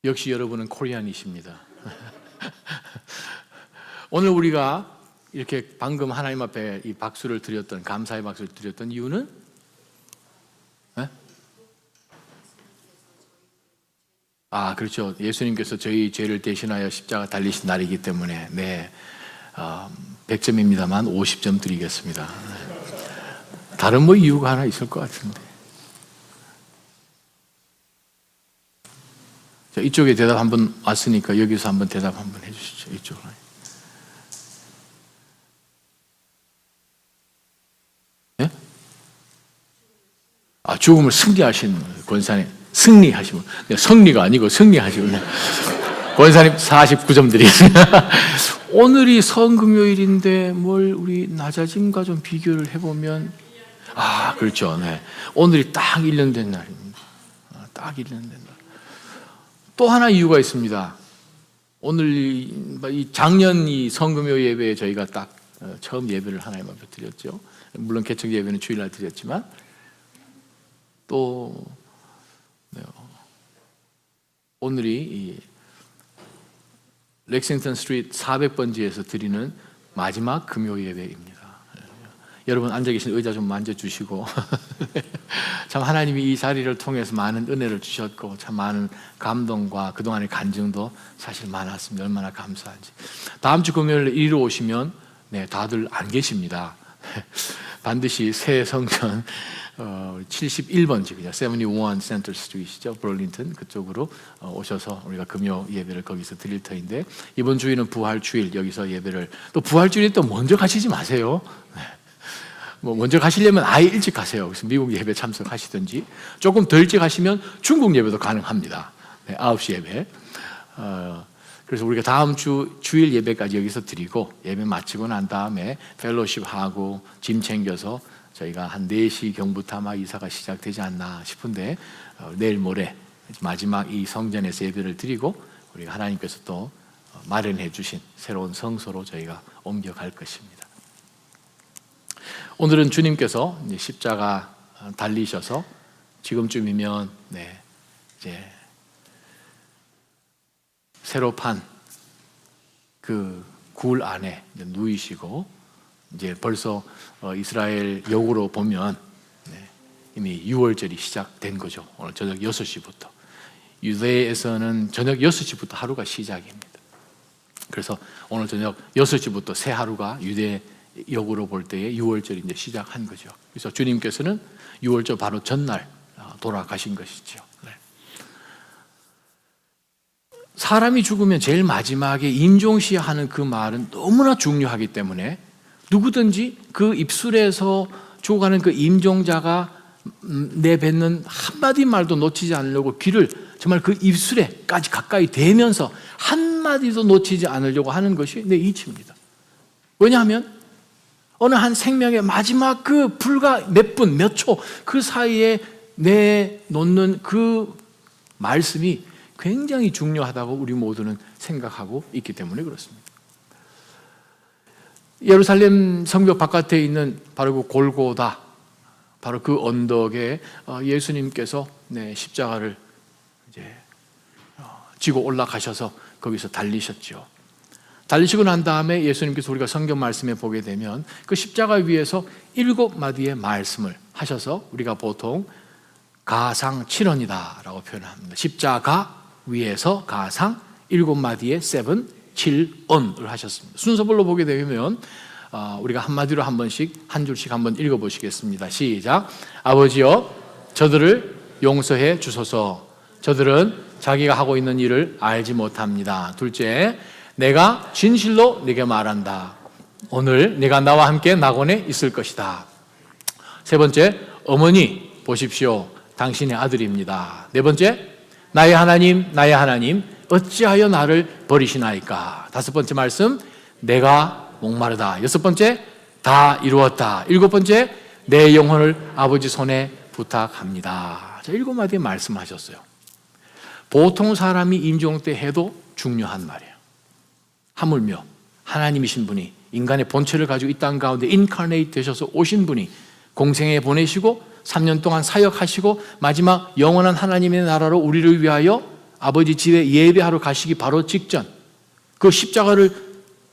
역시 여러분은 코리안이십니다. 오늘 우리가 이렇게 방금 하나님 앞에 이 박수를 드렸던, 감사의 박수를 드렸던 이유는 그렇죠. 예수님께서 저희 죄를 대신하여 십자가 달리신 날이기 때문에 100점입니다만 50점 드리겠습니다. 다른 이유가 하나 있을 것 같은데. 자, 이쪽에 대답 한번 왔으니까 여기서 한번 대답 한번 해주시죠. 이쪽으로. 예? 죽음을 승리하신 권사님, 승리하시면 성리가 아니고 승리하시면 권사님 49점 드리겠습니다. 오늘이 성금요일인데 뭘 우리 낮아짐과 좀 비교를 해보면 그렇죠. 오늘이 딱 1년 된 날입니다. 딱 1년 된 날. 또 하나 이유가 있습니다. 오늘 이 작년 이 성금요 예배에 저희가 딱 처음 예배를 하나님 앞에 드렸죠. 물론 개척 예배는 주일날 드렸지만 또 오늘이 이 렉싱턴 스트리트 400번지에서 드리는 마지막 금요 예배입니다. 여러분 앉아 계신 의자 좀 만져주시고 참 하나님이 이 자리를 통해서 많은 은혜를 주셨고 참 많은 감동과 그동안의 간증도 사실 많았습니다. 얼마나 감사한지. 다음 주 금요일에 이리로 오시면 다들 안 계십니다. 반드시 새 성전 71번지 그냥 71 센터 스트리트이죠. 브롤린턴 그쪽으로 오셔서 우리가 금요 예배를 거기서 드릴 터인데 이번 주일은 부활 주일 여기서 예배를 또 부활 주일에 또 먼저 가시지 마세요. 먼저 가시려면 아예 일찍 가세요. 그래서 미국 예배 참석하시든지 조금 더 일찍 가시면 중국 예배도 가능합니다. 9시 예배. 그래서 우리가 다음 주 주일 예배까지 여기서 드리고 예배 마치고 난 다음에 펠로십하고 짐 챙겨서 저희가 한 4시 경부터 아마 이사가 시작되지 않나 싶은데 내일 모레 마지막 이 성전에서 예배를 드리고 우리가 하나님께서 또 마련해 주신 새로운 성소로 저희가 옮겨갈 것입니다. 오늘은 주님께서 십자가 달리셔서 지금쯤이면 이제 새로 판 그 굴 안에 누이시고 이제 벌써 이스라엘 역으로 보면 이미 6월절이 시작된 거죠. 오늘 저녁 6시부터 유대에서는 저녁 6시부터 하루가 시작입니다. 그래서 오늘 저녁 6시부터 새 하루가 유대 역으로 볼 때에 6월절이 이제 시작한 거죠. 그래서 주님께서는 6월절 바로 전날 돌아가신 것이죠. 사람이 죽으면 제일 마지막에 임종시하는 그 말은 너무나 중요하기 때문에 누구든지 그 입술에서 죽어가는 그 임종자가 내뱉는 한마디 말도 놓치지 않으려고 귀를 정말 그 입술에까지 가까이 대면서 한마디도 놓치지 않으려고 하는 것이 내 이치입니다. 왜냐하면 어느 한 생명의 마지막 그 불과 몇 분, 몇 초 그 사이에 내놓는 그 말씀이 굉장히 중요하다고 우리 모두는 생각하고 있기 때문에 그렇습니다. 예루살렘 성벽 바깥에 있는 바로 그 골고다, 바로 그 언덕에 예수님께서 십자가를 이제 지고 올라가셔서 거기서 달리셨죠. 달리시고 난 다음에 예수님께서 우리가 성경 말씀에 보게 되면 그 십자가 위에서 7마디의 말씀을 하셔서 우리가 보통 가상 7언이다라고 표현합니다. 십자가 위에서 가상 7마디의 7언을 하셨습니다. 순서별로 보게 되면 우리가 한마디로 한 번씩 한 줄씩 한번 읽어보시겠습니다. 시작. 아버지여 저들을 용서해 주소서. 저들은 자기가 하고 있는 일을 알지 못합니다. 둘째, 내가 진실로 네게 말한다. 오늘 네가 나와 함께 낙원에 있을 것이다. 세 번째, 어머니 보십시오. 당신의 아들입니다. 네 번째, 나의 하나님 어찌하여 나를 버리시나이까. 다섯 번째 말씀, 내가 목마르다. 여섯 번째, 다 이루었다. 일곱 번째, 내 영혼을 아버지 손에 부탁합니다. 7마디의 말씀하셨어요. 보통 사람이 임종 때 해도 중요한 말이에요. 하물며 하나님이신 분이 인간의 본체를 가지고 이 땅 가운데 인카네이트 되셔서 오신 분이 공생에 보내시고 3년 동안 사역하시고 마지막 영원한 하나님의 나라로 우리를 위하여 아버지 집에 예배하러 가시기 바로 직전, 그 십자가를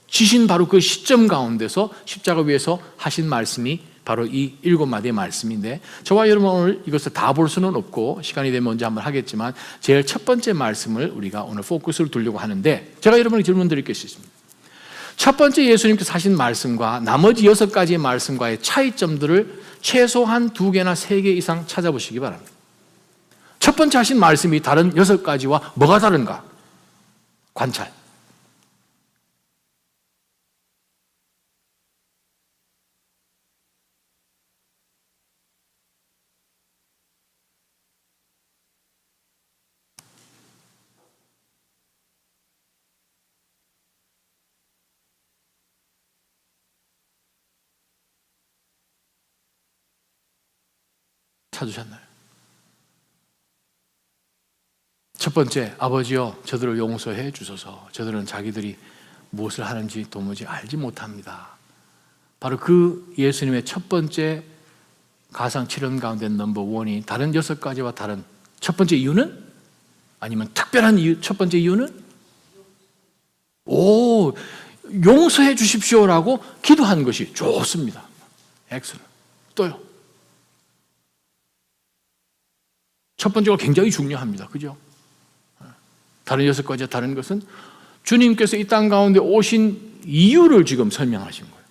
지신 바로 그 시점 가운데서 십자가 위에서 하신 말씀이 바로 이 7마디의 말씀인데, 저와 여러분 오늘 이것을 다 볼 수는 없고 시간이 되면 언제 한번 하겠지만 제일 첫 번째 말씀을 우리가 오늘 포커스를 두려고 하는데, 제가 여러분에게 질문 드릴 게 있습니다. 첫 번째 예수님께서 하신 말씀과 나머지 6가지의 말씀과의 차이점들을 최소한 2개나 3개 이상 찾아보시기 바랍니다. 첫 번째 하신 말씀이 다른 6가지와 뭐가 다른가? 관찰. 찾으셨나요? 첫 번째, 아버지여 저들을 용서해 주소서. 저들은 자기들이 무엇을 하는지 도무지 알지 못합니다. 바로 그 예수님의 첫 번째 가상 7원 가운데 넘버 원이 다른 6가지와 다른 첫 번째 이유는? 아니면 특별한 이유, 첫 번째 이유는? 용서해 주십시오라고 기도하는 것이 좋습니다. 엑셀런. 또요. 첫 번째가 굉장히 중요합니다. 그죠? 다른 6가지와 다른 것은 주님께서 이 땅 가운데 오신 이유를 지금 설명하신 거예요.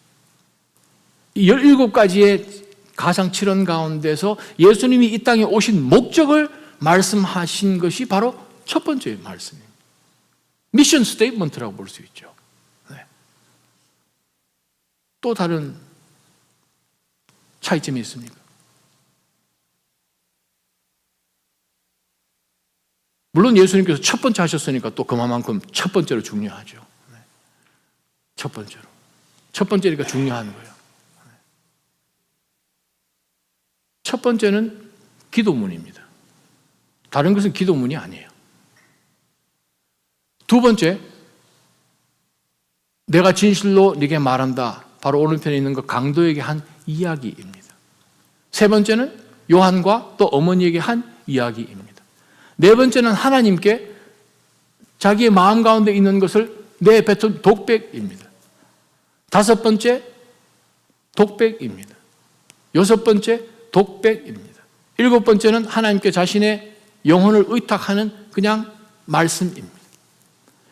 이 17가지의 가상 7원 가운데서 예수님이 이 땅에 오신 목적을 말씀하신 것이 바로 첫 번째 말씀입니다. 미션 스테이트먼트라고 볼 수 있죠. 네. 또 다른 차이점이 있습니까? 물론 예수님께서 첫 번째 하셨으니까 또 그만큼 첫 번째로 중요하죠. 첫 번째로. 첫 번째니까 중요한 거예요. 첫 번째는 기도문입니다. 다른 것은 기도문이 아니에요. 두 번째, 내가 진실로 네게 말한다. 바로 오른편에 있는 것 강도에게 한 이야기입니다. 세 번째는 요한과 또 어머니에게 한 이야기입니다. 네 번째는 하나님께 자기의 마음 가운데 있는 것을 내뱉은 독백입니다. 다섯 번째, 독백입니다. 여섯 번째, 독백입니다. 일곱 번째는 하나님께 자신의 영혼을 의탁하는 그냥 말씀입니다.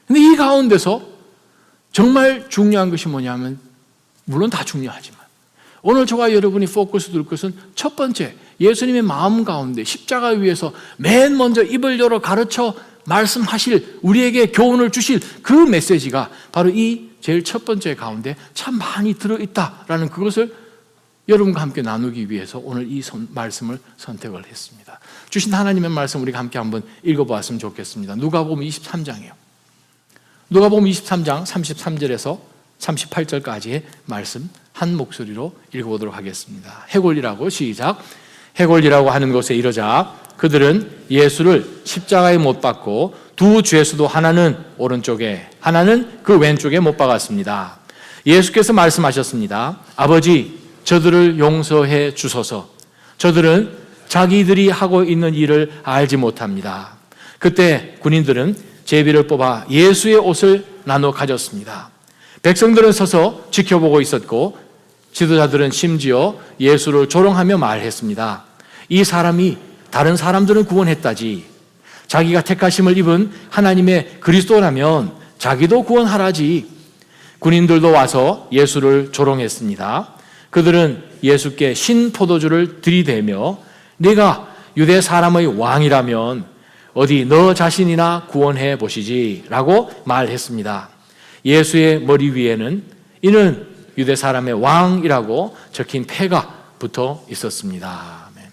근데 이 가운데서 정말 중요한 것이 뭐냐면, 물론 다 중요하지만 오늘 저와 여러분이 포커스 둘 것은 첫 번째, 예수님의 마음 가운데 십자가 위에서 맨 먼저 입을 열어 가르쳐 말씀하실, 우리에게 교훈을 주실 그 메시지가 바로 이 제일 첫 번째 가운데 참 많이 들어있다라는 그것을 여러분과 함께 나누기 위해서 오늘 이 말씀을 선택을 했습니다. 주신 하나님의 말씀 우리가 함께 한번 읽어보았으면 좋겠습니다. 누가복음 23장이에요. 누가복음 23장 33절에서 38절까지의 말씀 한 목소리로 읽어보도록 하겠습니다. 해골이라고 시작. 해골이라고 하는 곳에 이르자 그들은 예수를 십자가에 못 박고 두 죄수도 하나는 오른쪽에 하나는 그 왼쪽에 못 박았습니다. 예수께서 말씀하셨습니다. 아버지 저들을 용서해 주소서. 저들은 자기들이 하고 있는 일을 알지 못합니다. 그때 군인들은 제비를 뽑아 예수의 옷을 나눠 가졌습니다. 백성들은 서서 지켜보고 있었고 지도자들은 심지어 예수를 조롱하며 말했습니다. 이 사람이 다른 사람들은 구원했다지, 자기가 택하심을 입은 하나님의 그리스도라면 자기도 구원하라지. 군인들도 와서 예수를 조롱했습니다. 그들은 예수께 신포도주를 들이대며 네가 유대 사람의 왕이라면 어디 너 자신이나 구원해 보시지 라고 말했습니다. 예수의 머리 위에는 이는 유대 사람의 왕이라고 적힌 패가 붙어 있었습니다. 아멘.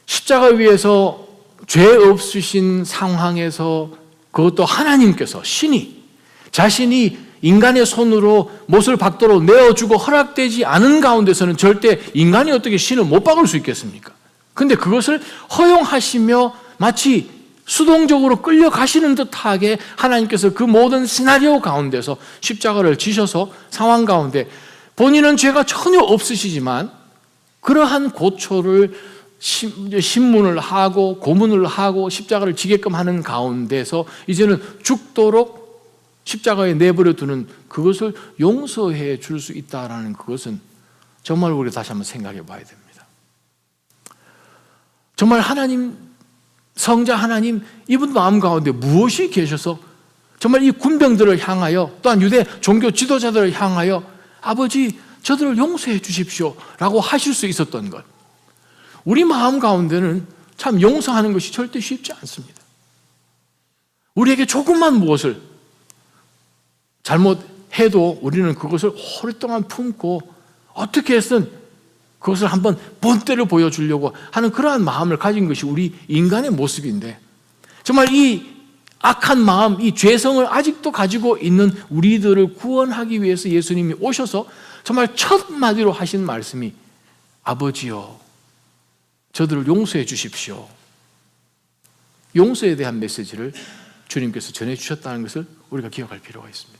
십자가 위에서 죄 없으신 상황에서 그것도 하나님께서 신이 자신이 인간의 손으로 못을 박도록 내어주고 허락되지 않은 가운데서는 절대 인간이 어떻게 신을 못 박을 수 있겠습니까? 근데 그것을 허용하시며 마치 수동적으로 끌려가시는 듯하게 하나님께서 그 모든 시나리오 가운데서 십자가를 지셔서 상황 가운데 본인은 죄가 전혀 없으시지만 그러한 고초를 신문을 하고 고문을 하고 십자가를 지게끔 하는 가운데서 이제는 죽도록 십자가에 내버려 두는 그것을 용서해 줄 수 있다라는 그것은 정말 우리가 다시 한번 생각해 봐야 됩니다. 정말 하나님, 성자 하나님, 이분 마음 가운데 무엇이 계셔서 정말 이 군병들을 향하여 또한 유대 종교 지도자들을 향하여 아버지 저들을 용서해 주십시오 라고 하실 수 있었던 것, 우리 마음 가운데는 참 용서하는 것이 절대 쉽지 않습니다. 우리에게 조금만 무엇을 잘못해도 우리는 그것을 오랫동안 품고 어떻게 해서든 그것을 한번 본때를 보여주려고 하는 그러한 마음을 가진 것이 우리 인간의 모습인데, 정말 이 악한 마음, 이 죄성을 아직도 가지고 있는 우리들을 구원하기 위해서 예수님이 오셔서 정말 첫 마디로 하신 말씀이 아버지요 저들을 용서해 주십시오. 용서에 대한 메시지를 주님께서 전해주셨다는 것을 우리가 기억할 필요가 있습니다.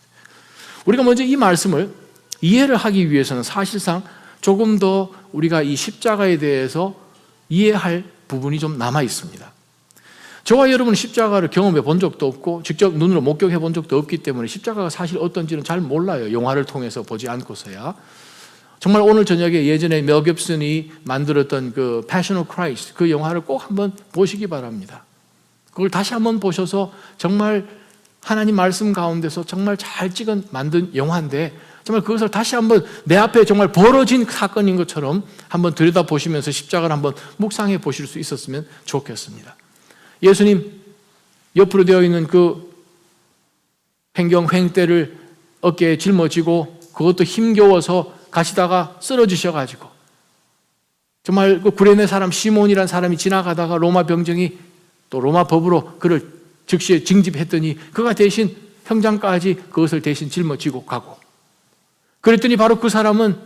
우리가 먼저 이 말씀을 이해를 하기 위해서는 사실상 조금 더 우리가 이 십자가에 대해서 이해할 부분이 좀 남아 있습니다. 저와 여러분은 십자가를 경험해 본 적도 없고 직접 눈으로 목격해 본 적도 없기 때문에 십자가가 사실 어떤지는 잘 몰라요. 영화를 통해서 보지 않고서야. 정말 오늘 저녁에 예전에 멜 깁슨이 만들었던 그 Passion of Christ, 그 영화를 꼭 한번 보시기 바랍니다. 그걸 다시 한번 보셔서 정말 하나님 말씀 가운데서 정말 잘 찍은 만든 영화인데, 정말 그것을 다시 한번 내 앞에 정말 벌어진 사건인 것처럼 한번 들여다보시면서 십자가를 한번 묵상해 보실 수 있었으면 좋겠습니다. 예수님 옆으로 되어 있는 그 횡경횡대를 어깨에 짊어지고 그것도 힘겨워서 가시다가 쓰러지셔가지고 정말 그 구레네 사람 시몬이라는 사람이 지나가다가 로마 병정이 또 로마 법으로 그를 즉시 징집했더니 그가 대신 형장까지 그것을 대신 짊어지고 가고, 그랬더니 바로 그 사람은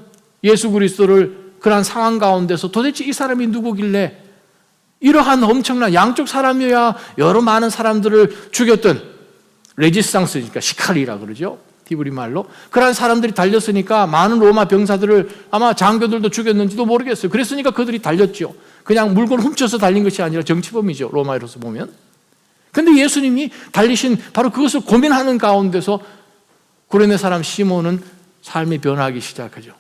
예수 그리스도를 그러한 상황 가운데서 도대체 이 사람이 누구길래 이러한 엄청난 양쪽 사람이야 여러 많은 사람들을 죽였던 레지스탕스니까 시칼이라 그러죠, 히브리 말로. 그러한 사람들이 달렸으니까 많은 로마 병사들을 아마 장교들도 죽였는지도 모르겠어요. 그랬으니까 그들이 달렸죠. 그냥 물건 훔쳐서 달린 것이 아니라 정치범이죠, 로마로서 보면. 근데 예수님이 달리신 바로 그것을 고민하는 가운데서 구레네 사람 시몬은 삶이 변하기 시작하죠.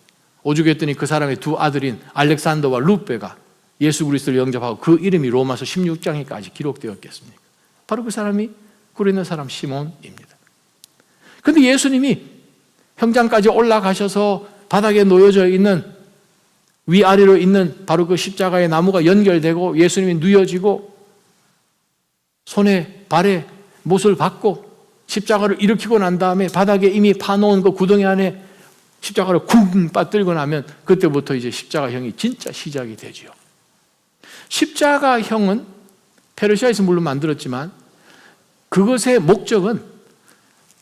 오죽했더니 그 사람의 두 아들인 알렉산더와 루베가 예수 그리스도를 영접하고 그 이름이 로마서 16장에까지 기록되었겠습니까? 바로 그 사람이 구레네 사람 시몬입니다. 그런데 예수님이 형장까지 올라가셔서 바닥에 놓여져 있는 위아래로 있는 바로 그 십자가의 나무가 연결되고 예수님이 누워지고 손에 발에 못을 박고 십자가를 일으키고 난 다음에 바닥에 이미 파놓은 그 구덩이 안에 십자가를 쿵 빠뜨리고 나면 그때부터 이제 십자가형이 진짜 시작이 되죠. 십자가형은 페르시아에서 물론 만들었지만 그것의 목적은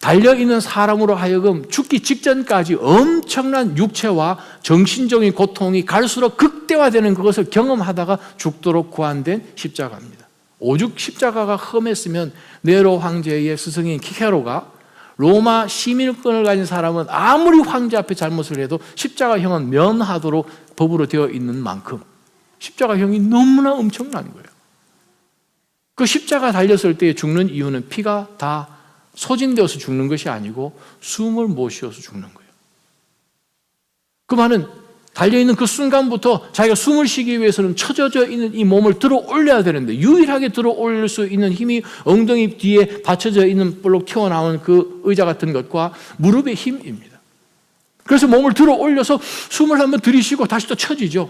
달려있는 사람으로 하여금 죽기 직전까지 엄청난 육체와 정신적인 고통이 갈수록 극대화되는 그것을 경험하다가 죽도록 구안된 십자가입니다. 오죽 십자가가 험했으면 네로 황제의 스승인 키케로가 로마 시민권을 가진 사람은 아무리 황제 앞에 잘못을 해도 십자가형은 면하도록 법으로 되어 있는 만큼 십자가형이 너무나 엄청난 거예요. 그 십자가 달렸을 때 죽는 이유는 피가 다 소진되어서 죽는 것이 아니고 숨을 못 쉬어서 죽는 거예요. 그 말은 달려있는 그 순간부터 자기가 숨을 쉬기 위해서는 처져져 있는 이 몸을 들어 올려야 되는데 유일하게 들어 올릴 수 있는 힘이 엉덩이 뒤에 받쳐져 있는 볼록 튀어나온 그 의자 같은 것과 무릎의 힘입니다. 그래서 몸을 들어 올려서 숨을 한번 들이쉬고 다시 또 처지죠.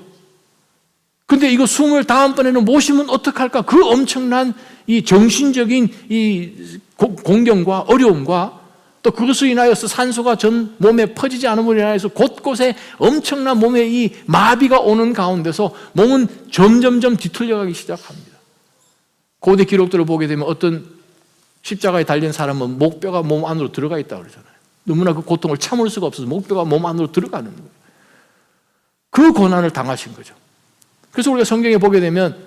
근데 이거 숨을 다음번에는 못 쉬면 어떡할까? 그 엄청난 이 정신적인 이 공경과 어려움과 또 그것으로 인하여서 산소가 전 몸에 퍼지지 않음으로 인하여서 곳곳에 엄청난 몸에 이 마비가 오는 가운데서 몸은 점점점 뒤틀려가기 시작합니다. 고대 기록들을 보게 되면 어떤 십자가에 달린 사람은 목뼈가 몸 안으로 들어가 있다고 그러잖아요. 너무나 그 고통을 참을 수가 없어서 목뼈가 몸 안으로 들어가는 거예요. 그 고난을 당하신 거죠. 그래서 우리가 성경에 보게 되면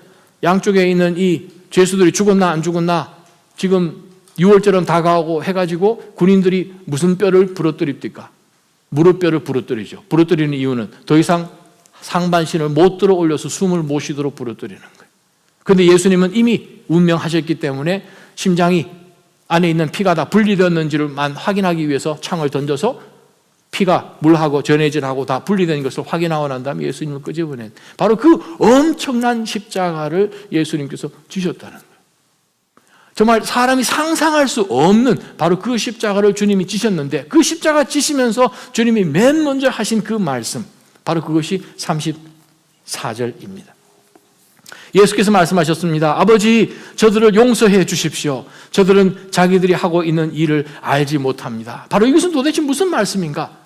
양쪽에 있는 이 죄수들이 죽었나 안 죽었나 지금 6월절은 다가오고 해가지고 군인들이 무슨 뼈를 부러뜨립니까? 무릎뼈를 부러뜨리죠. 부러뜨리는 이유는 더 이상 상반신을 못 들어 올려서 숨을 못 쉬도록 부러뜨리는 거예요. 그런데 예수님은 이미 운명하셨기 때문에 심장이 안에 있는 피가 다 분리되었는지를만 확인하기 위해서 창을 던져서 피가 물하고 전해질하고 다 분리된 것을 확인하고 난 다음에 예수님을 끄집어낸 바로 그 엄청난 십자가를 예수님께서 지셨다는 거예요. 정말 사람이 상상할 수 없는 바로 그 십자가를 주님이 지셨는데, 그 십자가 지시면서 주님이 맨 먼저 하신 그 말씀, 바로 그것이 34절입니다. 예수께서 말씀하셨습니다. 아버지, 저들을 용서해 주십시오. 저들은 자기들이 하고 있는 일을 알지 못합니다. 바로 이것은 도대체 무슨 말씀인가?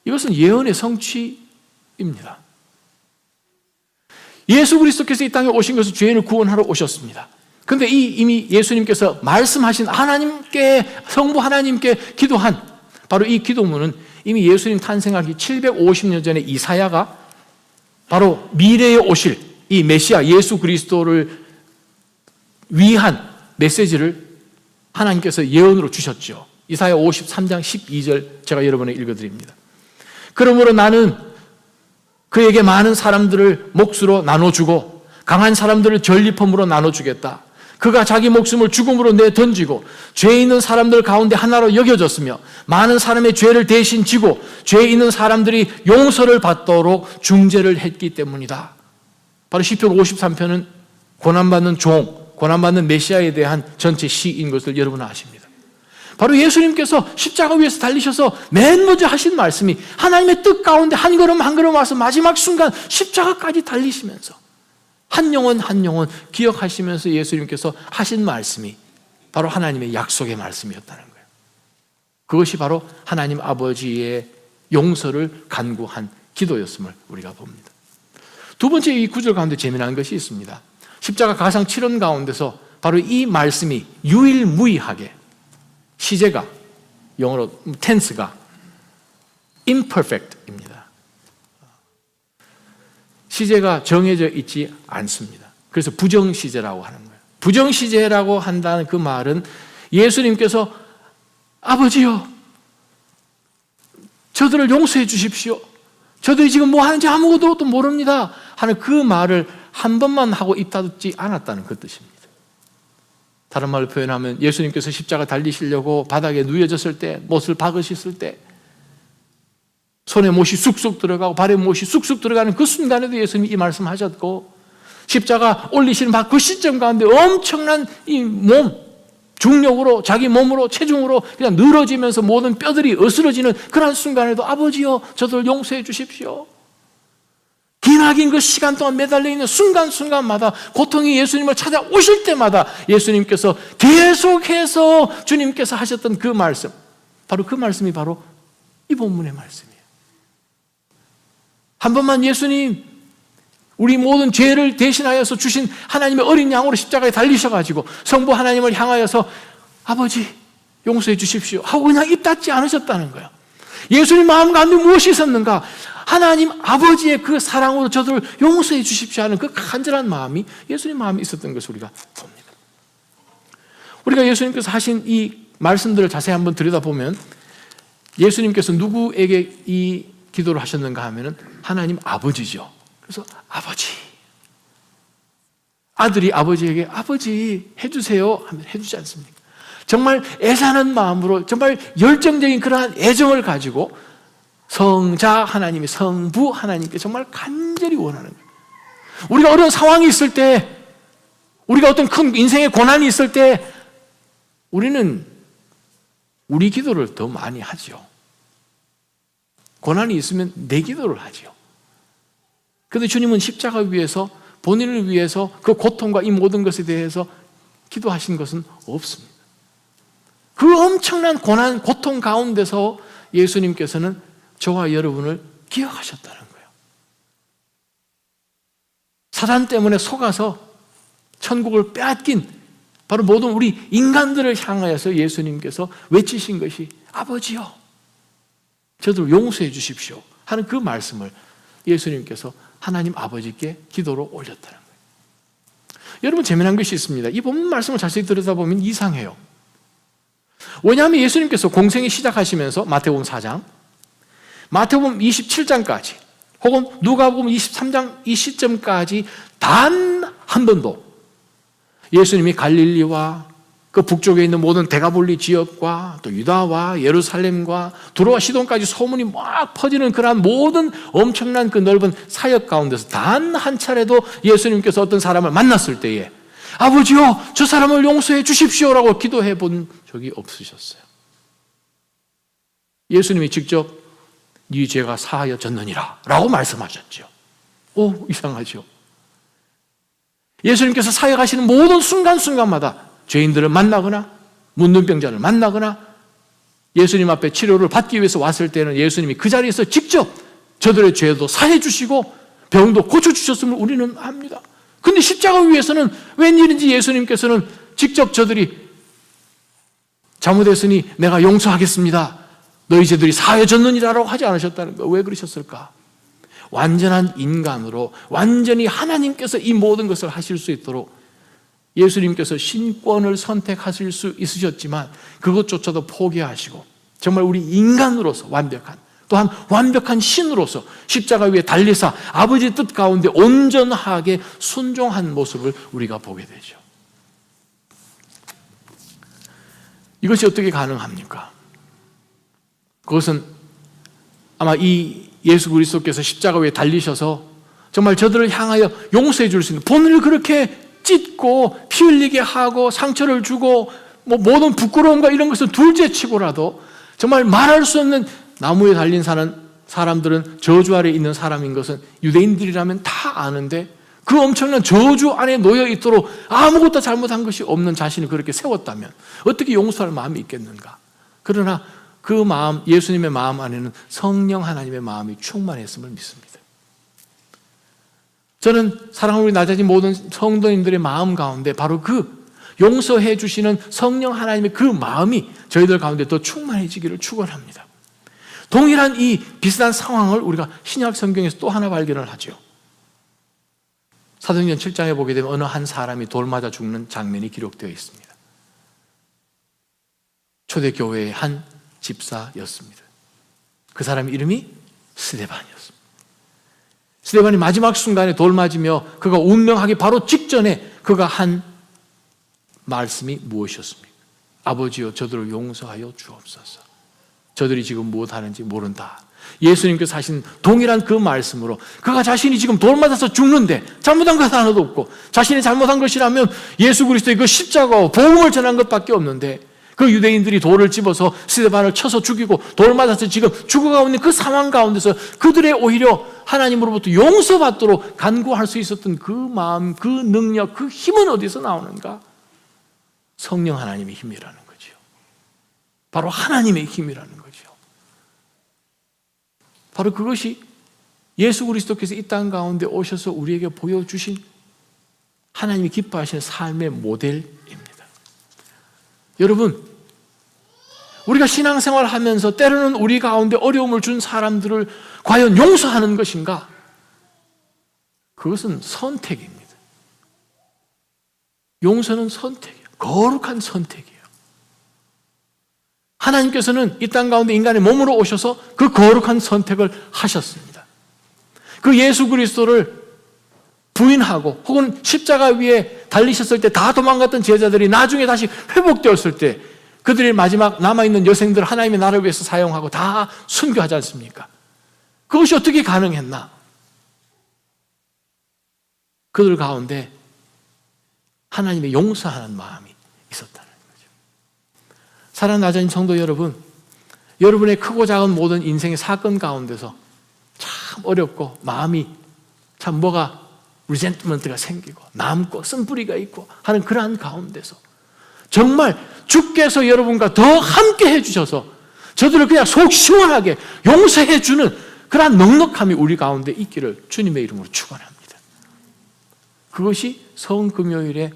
이것은 예언의 성취입니다. 예수 그리스도께서 이 땅에 오신 것은 죄인을 구원하러 오셨습니다. 그런데 이미 예수님께서 말씀하신 하나님께, 성부 하나님께 기도한 바로 이 기도문은 이미 예수님 탄생하기 750년 전에 이사야가 바로 미래에 오실 이 메시아 예수 그리스도를 위한 메시지를 하나님께서 예언으로 주셨죠. 이사야 53장 12절 제가 여러분에게 읽어드립니다. 그러므로 나는 그에게 많은 사람들을 몫으로 나눠주고 강한 사람들을 전리품으로 나눠주겠다. 그가 자기 목숨을 죽음으로 내던지고 죄 있는 사람들 가운데 하나로 여겨졌으며 많은 사람의 죄를 대신 지고 죄 있는 사람들이 용서를 받도록 중재를 했기 때문이다. 바로 시편 53편은 고난받는 종, 고난받는 메시아에 대한 전체 시인 것을 여러분은 아십니다. 바로 예수님께서 십자가 위에서 달리셔서 맨 먼저 하신 말씀이 하나님의 뜻 가운데 한 걸음 한 걸음 와서 마지막 순간 십자가까지 달리시면서 한 영혼 한 영혼 기억하시면서 예수님께서 하신 말씀이 바로 하나님의 약속의 말씀이었다는 거예요. 그것이 바로 하나님 아버지의 용서를 간구한 기도였음을 우리가 봅니다. 두 번째 이 구절 가운데 재미난 것이 있습니다. 십자가 가상 7원 가운데서 바로 이 말씀이 유일무이하게 시제가 영어로 tense가 imperfect입니다. 시제가 정해져 있지 않습니다. 그래서 부정시제라고 하는 거예요. 부정시제라고 한다는 그 말은 예수님께서 아버지요, 저들을 용서해 주십시오. 저들이 지금 뭐 하는지 아무것도 모릅니다 하는 그 말을 한 번만 하고 입 닫지 않았다는 그 뜻입니다. 다른 말로 표현하면 예수님께서 십자가 달리시려고 바닥에 누워졌을 때, 못을 박으셨을 때 손에 못이 쑥쑥 들어가고 발에 못이 쑥쑥 들어가는 그 순간에도 예수님이 이 말씀하셨고, 십자가 올리시는 그 시점 가운데 엄청난 이 몸, 중력으로 자기 몸으로 체중으로 그냥 늘어지면서 모든 뼈들이 으스러지는 그런 순간에도 아버지여 저들을 용서해 주십시오. 기나긴 그 시간 동안 매달려 있는 순간순간마다 고통이 예수님을 찾아오실 때마다 예수님께서 계속해서 주님께서 하셨던 그 말씀, 바로 그 말씀이 바로 이 본문의 말씀이에요. 한 번만 예수님, 우리 모든 죄를 대신하여서 주신 하나님의 어린 양으로 십자가에 달리셔가지고 성부 하나님을 향하여서 아버지 용서해 주십시오 하고 그냥 입 닫지 않으셨다는 거예요. 예수님 마음 가운데 무엇이 있었는가? 하나님 아버지의 그 사랑으로 저들을 용서해 주십시오 하는 그 간절한 마음이 예수님 마음에 있었던 것을 우리가 봅니다. 우리가 예수님께서 하신 이 말씀들을 자세히 한번 들여다보면 예수님께서 누구에게 이 기도를 하셨는가 하면은 하나님 아버지죠. 그래서 아버지, 아들이 아버지에게 아버지 해주세요 하면 해주지 않습니까? 정말 애사는 마음으로 정말 열정적인 그러한 애정을 가지고 성자 하나님이 성부 하나님께 정말 간절히 원하는 거예요. 우리가 어려운 상황이 있을 때, 우리가 어떤 큰 인생의 고난이 있을 때 우리는 우리 기도를 더 많이 하죠. 고난이 있으면 내 기도를 하죠. 그런데 주님은 십자가 위에서 본인을 위해서 그 고통과 이 모든 것에 대해서 기도하신 것은 없습니다. 그 엄청난 고난, 고통 가운데서 예수님께서는 저와 여러분을 기억하셨다는 거예요. 사단 때문에 속아서 천국을 빼앗긴 바로 모든 우리 인간들을 향하여서 예수님께서 외치신 것이 아버지요, 저들 용서해 주십시오 하는 그 말씀을 예수님께서 하나님 아버지께 기도로 올렸다는 거예요. 여러분, 재미난 것이 있습니다. 이 본문 말씀을 자세히 들여다보면 이상해요. 왜냐하면 예수님께서 공생이 시작하시면서 마태복음 4장, 마태복음 27장까지 혹은 누가복음 23장 이 시점까지 단 한 번도 예수님이 갈릴리와 그 북쪽에 있는 모든 데가볼리 지역과 또 유다와 예루살렘과 두로와 시돈까지 소문이 막 퍼지는 그러한 모든 엄청난 그 넓은 사역 가운데서 단 한 차례도 예수님께서 어떤 사람을 만났을 때에 아버지요, 저 사람을 용서해 주십시오라고 기도해 본 적이 없으셨어요. 예수님이 직접 네 죄가 사하여졌느니라 라고 말씀하셨죠. 오, 이상하죠. 예수님께서 사역하시는 모든 순간순간마다 죄인들을 만나거나 문둥병자를 만나거나 예수님 앞에 치료를 받기 위해서 왔을 때는 예수님이 그 자리에서 직접 저들의 죄도 사해 주시고 병도 고쳐주셨음을 우리는 압니다. 근데 십자가 위에서는 웬일인지 예수님께서는 직접 저들이 잘못했으니 내가 용서하겠습니다, 너희 죄들이 사해졌느니라고 하지 않으셨다는 거. 왜 그러셨을까? 완전한 인간으로 완전히 하나님께서 이 모든 것을 하실 수 있도록 예수님께서 신권을 선택하실 수 있으셨지만 그것조차도 포기하시고 정말 우리 인간으로서 완벽한, 또한 완벽한 신으로서 십자가 위에 달리사 아버지의 뜻 가운데 온전하게 순종한 모습을 우리가 보게 되죠. 이것이 어떻게 가능합니까? 그것은 아마 이 예수 그리스도께서 십자가 위에 달리셔서 정말 저들을 향하여 용서해 줄 수 있는, 본을 그렇게 찢고 피 흘리게 하고 상처를 주고 모든 부끄러움과 이런 것을 둘째치고라도 정말 말할 수 없는, 나무에 달린 사람들은 저주 아래 있는 사람인 것은 유대인들이라면 다 아는데 그 엄청난 저주 안에 놓여 있도록 아무것도 잘못한 것이 없는 자신을 그렇게 세웠다면 어떻게 용서할 마음이 있겠는가? 그러나 그 마음, 예수님의 마음 안에는 성령 하나님의 마음이 충만했음을 믿습니다. 저는 사랑으로 낮아진 모든 성도님들의 마음 가운데 바로 그 용서해 주시는 성령 하나님의 그 마음이 저희들 가운데 더 충만해지기를 축원합니다. 동일한 이 비슷한 상황을 우리가 신약 성경에서 또 하나 발견을 하죠. 사도행전 7장에 보게 되면 어느 한 사람이 돌 맞아 죽는 장면이 기록되어 있습니다. 초대교회의 한 집사였습니다. 그 사람 이름이 스데반이었습니다. 스데반이 마지막 순간에 돌 맞으며 그가 운명하기 바로 직전에 그가 한 말씀이 무엇이었습니까? 아버지여, 저들을 용서하여 주옵소서. 저들이 지금 무엇하는지 모른다. 예수님께서 하신 동일한 그 말씀으로 그가 자신이 지금 돌 맞아서 죽는데 잘못한 것 하나도 없고, 자신이 잘못한 것이라면 예수 그리스도의 그 십자가와 복음을 전한 것밖에 없는데 그 유대인들이 돌을 집어서 스데반을 쳐서 죽이고 돌 맞아서 지금 죽어가고 있는 그 상황 가운데서 그들의 오히려 하나님으로부터 용서받도록 간구할 수 있었던 그 마음, 그 능력, 그 힘은 어디서 나오는가? 성령 하나님의 힘이라는 거죠. 바로 하나님의 힘이라는 거죠. 바로 그것이 예수 그리스도께서 이 땅 가운데 오셔서 우리에게 보여주신 하나님이 기뻐하시는 삶의 모델입니다. 여러분, 우리가 신앙생활을 하면서 때로는 우리 가운데 어려움을 준 사람들을 과연 용서하는 것인가? 그것은 선택입니다. 용서는 선택이에요. 거룩한 선택이에요. 하나님께서는 이 땅 가운데 인간의 몸으로 오셔서 그 거룩한 선택을 하셨습니다. 그 예수 그리스도를 부인하고 혹은 십자가 위에 달리셨을 때 다 도망갔던 제자들이 나중에 다시 회복되었을 때 그들이 마지막 남아있는 여생들 하나님의 나라를 위해서 사용하고 다 순교하지 않습니까? 그것이 어떻게 가능했나? 그들 가운데 하나님의 용서하는 마음이 있었다는 거죠. 사랑 낮은 성도 여러분, 여러분의 크고 작은 모든 인생의 사건 가운데서 참 어렵고 마음이 참 뭐가 리젠트먼트가 생기고 남고 쓴뿌리가 있고 하는 그러한 가운데서 정말 주께서 여러분과 더 함께 해주셔서 저들을 그냥 속 시원하게 용서해 주는 그러한 넉넉함이 우리 가운데 있기를 주님의 이름으로 축원합니다. 그것이 성금요일에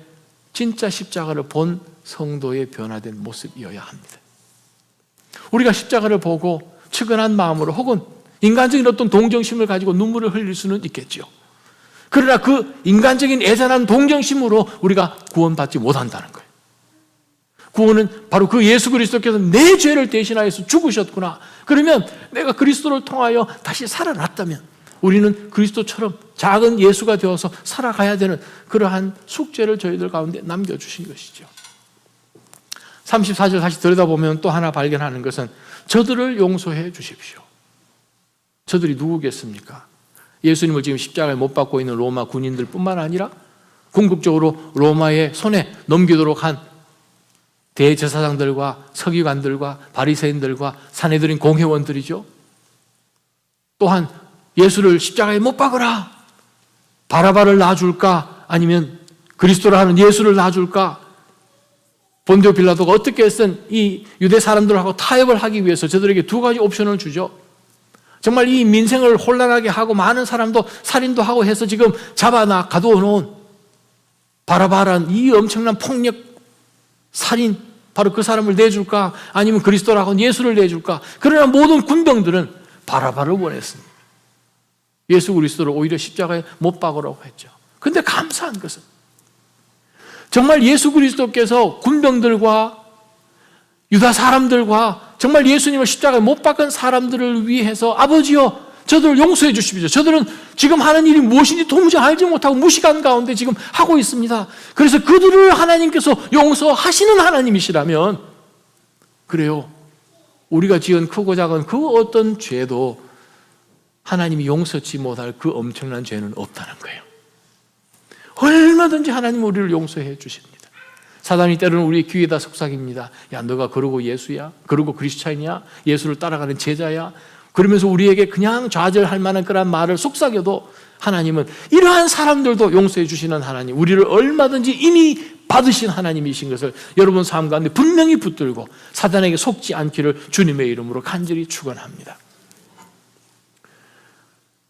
진짜 십자가를 본 성도의 변화된 모습이어야 합니다. 우리가 십자가를 보고 측은한 마음으로 혹은 인간적인 어떤 동정심을 가지고 눈물을 흘릴 수는 있겠죠. 그러나 그 인간적인 애잔한 동정심으로 우리가 구원받지 못한다는 거예요. 구원은 바로 그 예수 그리스도께서 내 죄를 대신하여서 죽으셨구나. 그러면 내가 그리스도를 통하여 다시 살아났다면 우리는 그리스도처럼 작은 예수가 되어서 살아가야 되는 그러한 숙제를 저희들 가운데 남겨주신 것이죠. 34절 다시 들여다보면 또 하나 발견하는 것은 저들을 용서해 주십시오. 저들이 누구겠습니까? 예수님을 지금 십자가에 못 박고 있는 로마 군인들 뿐만 아니라 궁극적으로 로마의 손에 넘기도록 한 대제사장들과 서기관들과 바리새인들과 산헤드린 공회원들이죠. 또한 예수를 십자가에 못 박으라, 바라바를 놔줄까 아니면 그리스도라 하는 예수를 놔줄까. 본디오 빌라도가 어떻게 했든 이 유대 사람들하고 타협을 하기 위해서 저들에게 두 가지 옵션을 주죠. 정말 이 민생을 혼란하게 하고 많은 사람도 살인도 하고 해서 지금 잡아놔 가두어놓은 바라바란 이 엄청난 폭력 살인, 바로 그 사람을 내줄까 아니면 그리스도라고 예수를 내줄까. 그러나 모든 군병들은 바라바를 원했습니다. 예수 그리스도를 오히려 십자가에 못 박으라고 했죠. 그런데 감사한 것은 정말 예수 그리스도께서 군병들과 유다 사람들과 정말 예수님을 십자가에 못 박은 사람들을 위해서 아버지여 저들을 용서해 주십시오. 저들은 지금 하는 일이 무엇인지 도무지 알지 못하고 무식한 가운데 지금 하고 있습니다. 그래서 그들을 하나님께서 용서하시는 하나님이시라면 그래요. 우리가 지은 크고 작은 그 어떤 죄도 하나님이 용서치 못할 그 엄청난 죄는 없다는 거예요. 얼마든지 하나님 우리를 용서해 주십니다. 사단이 때로는 우리의 귀에다 속삭입니다. 야, 너가 그러고 예수야? 그러고 그리스도인이야? 예수를 따라가는 제자야? 그러면서 우리에게 그냥 좌절할 만한 그런 말을 속삭여도 하나님은 이러한 사람들도 용서해 주시는 하나님, 우리를 얼마든지 이미 받으신 하나님이신 것을 여러분 삶 가운데 분명히 붙들고 사단에게 속지 않기를 주님의 이름으로 간절히 축원합니다.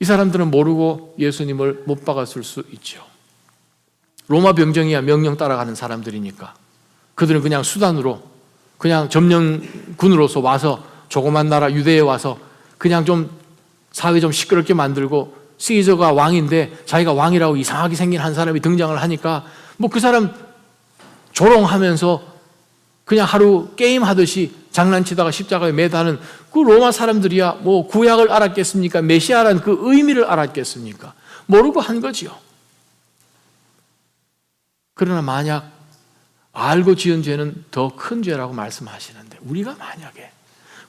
이 사람들은 모르고 예수님을 못 박았을 수 있죠. 로마 병정이야 명령 따라가는 사람들이니까 그들은 그냥 수단으로 그냥 점령군으로서 와서 조그만 나라 유대에 와서 그냥 좀 사회 좀 시끄럽게 만들고 시저가 왕인데 자기가 왕이라고 이상하게 생긴 한 사람이 등장을 하니까 뭐 그 사람 조롱하면서 그냥 하루 게임하듯이 장난치다가 십자가에 매다는 그 로마 사람들이야 뭐 구약을 알았겠습니까? 메시아란 그 의미를 알았겠습니까? 모르고 한 거지요. 그러나 만약 알고 지은 죄는 더 큰 죄라고 말씀하시는데 우리가 만약에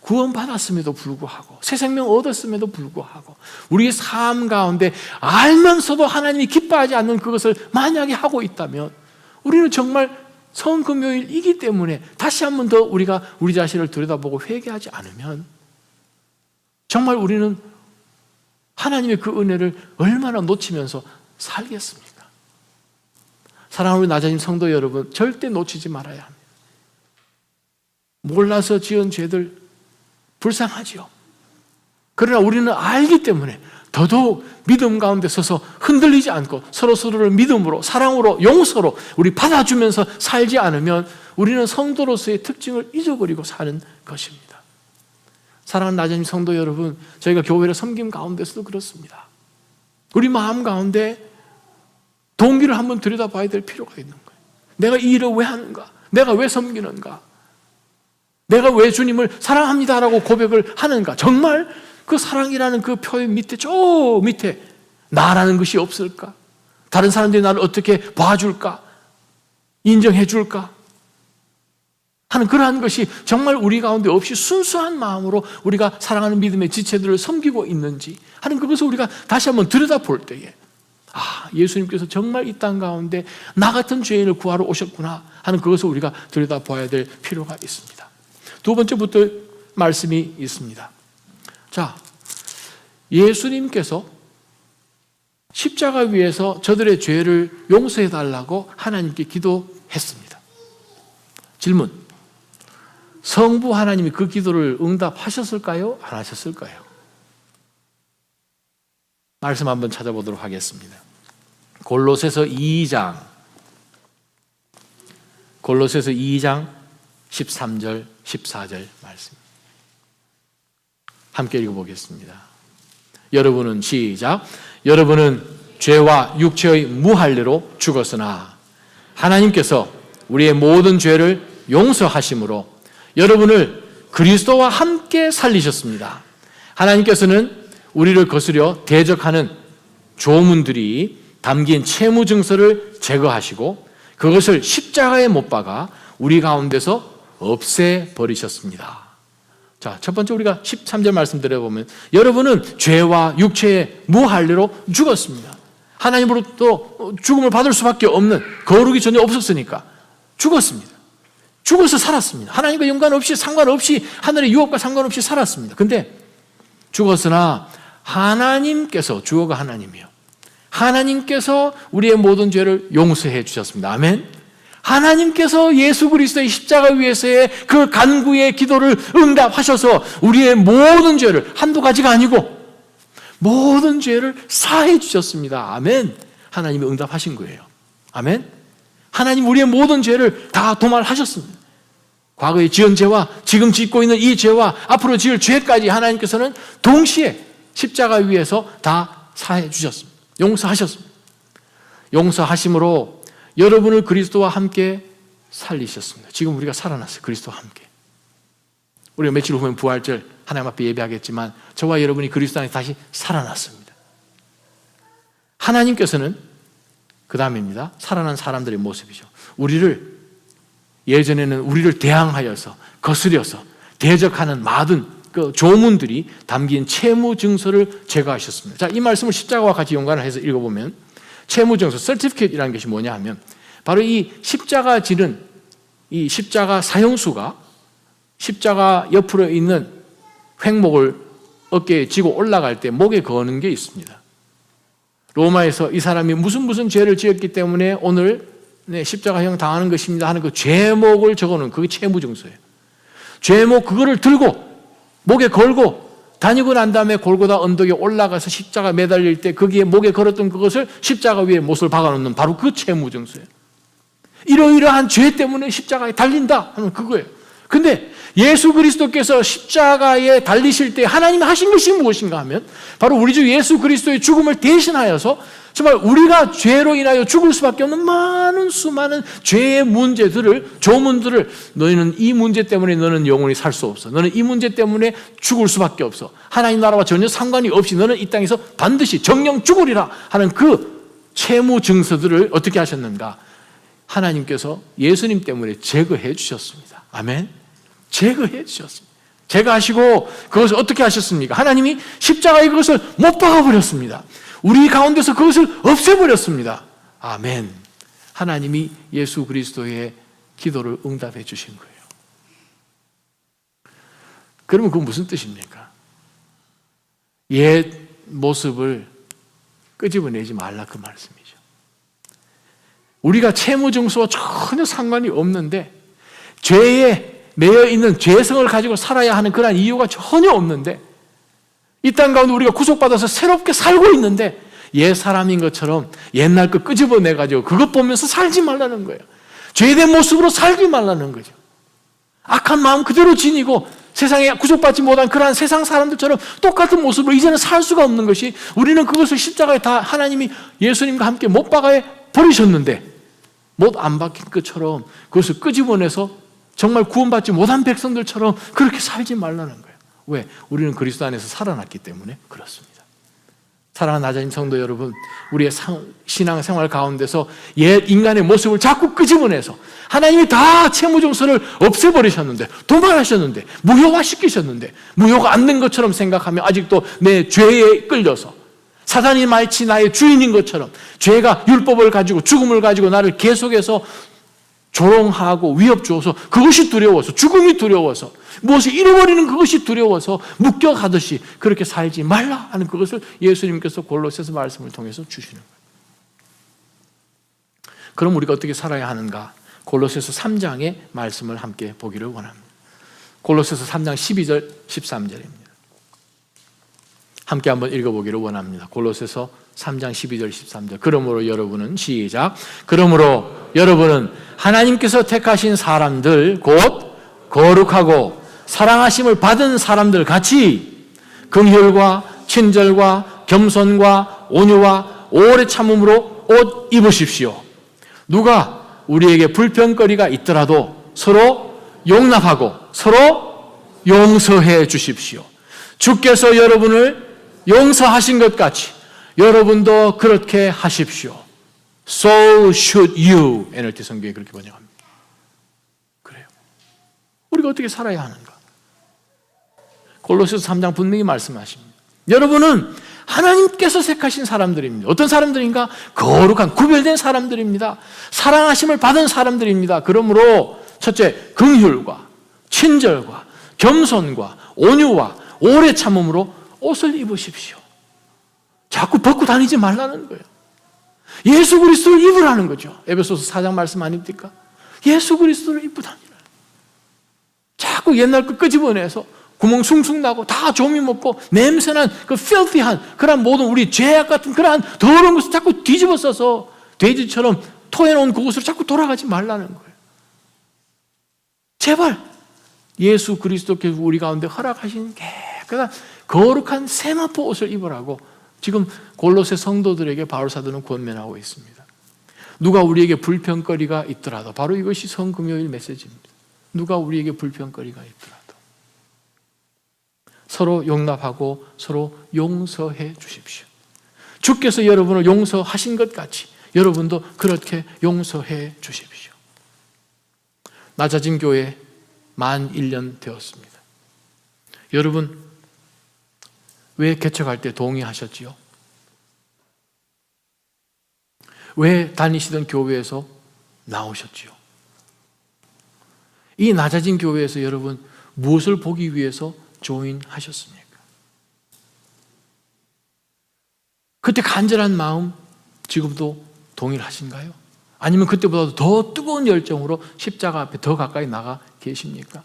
구원받았음에도 불구하고 새 생명 얻었음에도 불구하고 우리의 삶 가운데 알면서도 하나님이 기뻐하지 않는 그것을 만약에 하고 있다면 우리는 정말 성금요일이기 때문에 다시 한 번 더 우리가 우리 자신을 들여다보고 회개하지 않으면 정말 우리는 하나님의 그 은혜를 얼마나 놓치면서 살겠습니까? 사랑하는 우리 나자님 성도 여러분, 절대 놓치지 말아야 합니다. 몰라서 지은 죄들 불쌍하지요. 그러나 우리는 알기 때문에 더더욱 믿음 가운데 서서 흔들리지 않고 서로서로를 믿음으로 사랑으로 용서로 우리 받아주면서 살지 않으면 우리는 성도로서의 특징을 잊어버리고 사는 것입니다. 사랑하는 나자님 성도 여러분, 저희가 교회를 섬김 가운데서도 그렇습니다. 우리 마음 가운데 동기를 한번 들여다봐야 될 필요가 있는 거예요. 내가 이 일을 왜 하는가? 내가 왜 섬기는가? 내가 왜 주님을 사랑합니다라고 고백을 하는가? 정말 그 사랑이라는 그 표현 밑에 저 밑에 나라는 것이 없을까? 다른 사람들이 나를 어떻게 봐줄까? 인정해 줄까? 하는 그러한 것이 정말 우리 가운데 없이 순수한 마음으로 우리가 사랑하는 믿음의 지체들을 섬기고 있는지 하는 그것을 우리가 다시 한번 들여다볼 때에 예수님께서 정말 이 땅 가운데 나 같은 죄인을 구하러 오셨구나 하는 그것을 우리가 들여다봐야 될 필요가 있습니다. 두 번째부터 말씀이 있습니다. 자, 예수님께서 십자가 위에서 저들의 죄를 용서해 달라고 하나님께 기도했습니다. 질문, 성부 하나님이 그 기도를 응답하셨을까요? 안 하셨을까요? 말씀 한번 찾아보도록 하겠습니다. 골로새서 2장 13절 14절 말씀 함께 읽어보겠습니다. 여러분은 시작. 여러분은 죄와 육체의 무할례로 죽었으나 하나님께서 우리의 모든 죄를 용서하심으로 여러분을 그리스도와 함께 살리셨습니다. 하나님께서는 우리를 거스려 대적하는 조문들이 담긴 채무증서를 제거하시고 그것을 십자가에 못 박아 우리 가운데서 없애버리셨습니다. 자, 첫 번째 우리가 13절 말씀 드려보면 여러분은 죄와 육체의 무할례로 죽었습니다. 하나님으로부터 죽음을 받을 수밖에 없는 거룩이 전혀 없었으니까 죽었습니다. 죽어서 살았습니다. 하나님과 상관없이 하늘의 유업과 상관없이 살았습니다. 근데 죽었으나 하나님께서, 주어가 하나님이요, 하나님께서 우리의 모든 죄를 용서해 주셨습니다. 아멘. 하나님께서 예수 그리스도의 십자가 위에서의 그 간구의 기도를 응답하셔서 우리의 모든 죄를, 한두 가지가 아니고 모든 죄를 사해 주셨습니다. 아멘. 하나님이 응답하신 거예요. 아멘. 하나님 우리의 모든 죄를 다 도말하셨습니다. 과거에 지은 죄와 지금 짓고 있는 이 죄와 앞으로 지을 죄까지 하나님께서는 동시에 십자가 위에서 다 사해 주셨습니다. 용서하셨습니다. 용서하심으로 여러분을 그리스도와 함께 살리셨습니다. 지금 우리가 살아났어요. 그리스도와 함께. 우리가 며칠 후면 부활절 하나님 앞에 예배하겠지만 저와 여러분이 그리스도 안에 다시 살아났습니다. 하나님께서는 그 다음입니다. 살아난 사람들의 모습이죠. 예전에는 우리를 대항하여서 거스려서 대적하는 많은 그 조문들이 담긴 채무증서를 제거하셨습니다. 자, 이 말씀을 십자가와 같이 연관을 해서 읽어보면 채무증서, 서티피케이트라는 것이 뭐냐 하면 바로 이 십자가 지는 이 십자가 사형수가 십자가 옆으로 있는 횡목을 어깨에 지고 올라갈 때 목에 거는 게 있습니다. 로마에서 이 사람이 무슨 죄를 지었기 때문에 오늘 십자가형 당하는 것입니다 하는 그 죄목을 적어놓은 그게 채무증서예요. 죄목 그거를 들고 목에 걸고 다니고 난 다음에 골고다 언덕에 올라가서 십자가 매달릴 때 거기에 목에 걸었던 그것을 십자가 위에 못을 박아놓는 바로 그 채무증서예요. 이러이러한 죄 때문에 십자가에 달린다 하는 그거예요. 근데 예수 그리스도께서 십자가에 달리실 때 하나님이 하신 것이 무엇인가 하면 바로 우리 주 예수 그리스도의 죽음을 대신하여서 정말 우리가 죄로 인하여 죽을 수밖에 없는 수많은 죄의 조문들을 너희는 이 문제 때문에 너는 영원히 살 수 없어. 너는 이 문제 때문에 죽을 수밖에 없어. 하나님 나라와 전혀 상관이 없이 너는 이 땅에서 반드시 정령 죽으리라 하는 그 채무 증서들을 어떻게 하셨는가? 하나님께서 예수님 때문에 제거해 주셨습니다. 아멘. 제거해 주셨습니다. 제거하시고 그것을 어떻게 하셨습니까? 하나님이 십자가에 그것을 못 박아버렸습니다. 우리 가운데서 그것을 없애버렸습니다. 아멘. 하나님이 예수 그리스도의 기도를 응답해 주신 거예요. 그러면 그건 무슨 뜻입니까? 옛 모습을 끄집어내지 말라 그 말씀이죠. 우리가 채무증서와 전혀 상관이 없는데 죄에 매여 있는 죄성을 가지고 살아야 하는 그런 이유가 전혀 없는데 이 땅 가운데 우리가 구속받아서 새롭게 살고 있는데 옛 사람인 것처럼 옛날 거 끄집어내가지고 그것 보면서 살지 말라는 거예요. 죄된 모습으로 살지 말라는 거죠. 악한 마음 그대로 지니고 세상에 구속받지 못한 그러한 세상 사람들처럼 똑같은 모습으로 이제는 살 수가 없는 것이 우리는 그것을 십자가에 다 하나님이 예수님과 함께 못 박아 버리셨는데 못 안 박힌 것처럼 그것을 끄집어내서 정말 구원받지 못한 백성들처럼 그렇게 살지 말라는 거예요. 왜? 우리는 그리스도 안에서 살아났기 때문에 그렇습니다. 사랑하는 나자님 성도 여러분, 우리의 신앙생활 가운데서 옛 인간의 모습을 자꾸 끄집어내서 하나님이 다 채무증서를 없애버리셨는데 도말하셨는데 무효화시키셨는데 무효가 안 된 것처럼 생각하며 아직도 내 죄에 끌려서 사단이 마치 나의 주인인 것처럼 죄가 율법을 가지고 죽음을 가지고 나를 계속해서 조롱하고 위협 주어서 그것이 두려워서 죽음이 두려워서 무엇을 잃어버리는 그것이 두려워서 묶여가듯이 그렇게 살지 말라 하는 그것을 예수님께서 골로새서 말씀을 통해서 주시는 거예요. 그럼 우리가 어떻게 살아야 하는가? 골로새서 3장의 말씀을 함께 보기를 원합니다. 골로새서 3장 12절 13절입니다. 함께 한번 읽어보기를 원합니다. 골로새서 3장 12절 13절. 그러므로 여러분은 시작. 그러므로 여러분은 하나님께서 택하신 사람들 곧 거룩하고 사랑하심을 받은 사람들 같이 긍휼과 친절과 겸손과 온유와 오래 참음으로 옷 입으십시오. 누가 우리에게 불평거리가 있더라도 서로 용납하고 서로 용서해 주십시오. 주께서 여러분을 용서하신 것 같이 여러분도 그렇게 하십시오. So should you. NLT 성경이 그렇게 번역합니다. 그래요. 우리가 어떻게 살아야 하는가? 골로새서 3장 분명히 말씀하십니다. 여러분은 하나님께서 택하신 사람들입니다. 어떤 사람들인가? 거룩한 구별된 사람들입니다. 사랑하심을 받은 사람들입니다. 그러므로 첫째, 긍휼과 친절과 겸손과 온유와 오래 참음으로 옷을 입으십시오. 자꾸 벗고 다니지 말라는 거예요. 예수 그리스도를 입으라는 거죠. 에베소서 4장 말씀 아닙니까? 예수 그리스도를 입고 다니라. 자꾸 옛날 거 끄집어내서 구멍 숭숭 나고 다 조미 먹고 냄새난 그 filthy한 그런 모든 우리 죄악 같은 그러한 더러운 것을 자꾸 뒤집어 써서 돼지처럼 토해놓은 그곳으로 자꾸 돌아가지 말라는 거예요. 제발 예수 그리스도께서 우리 가운데 허락하신 깨끗한 거룩한 세마포 옷을 입으라고 지금 골로새 성도들에게 바울 사도는 권면하고 있습니다. 누가 우리에게 불평거리가 있더라도 바로 이것이 성금요일 메시지입니다. 누가 우리에게 불평거리가 있더라도 서로 용납하고 서로 용서해 주십시오. 주께서 여러분을 용서하신 것 같이 여러분도 그렇게 용서해 주십시오. 낮아진 교회 만 1년 되었습니다. 여러분 왜 개척할 때 동의하셨지요? 왜 다니시던 교회에서 나오셨지요? 이 낮아진 교회에서 여러분 무엇을 보기 위해서 조인하셨습니까? 그때 간절한 마음 지금도 동일하신가요? 아니면 그때보다도 더 뜨거운 열정으로 십자가 앞에 더 가까이 나가 계십니까?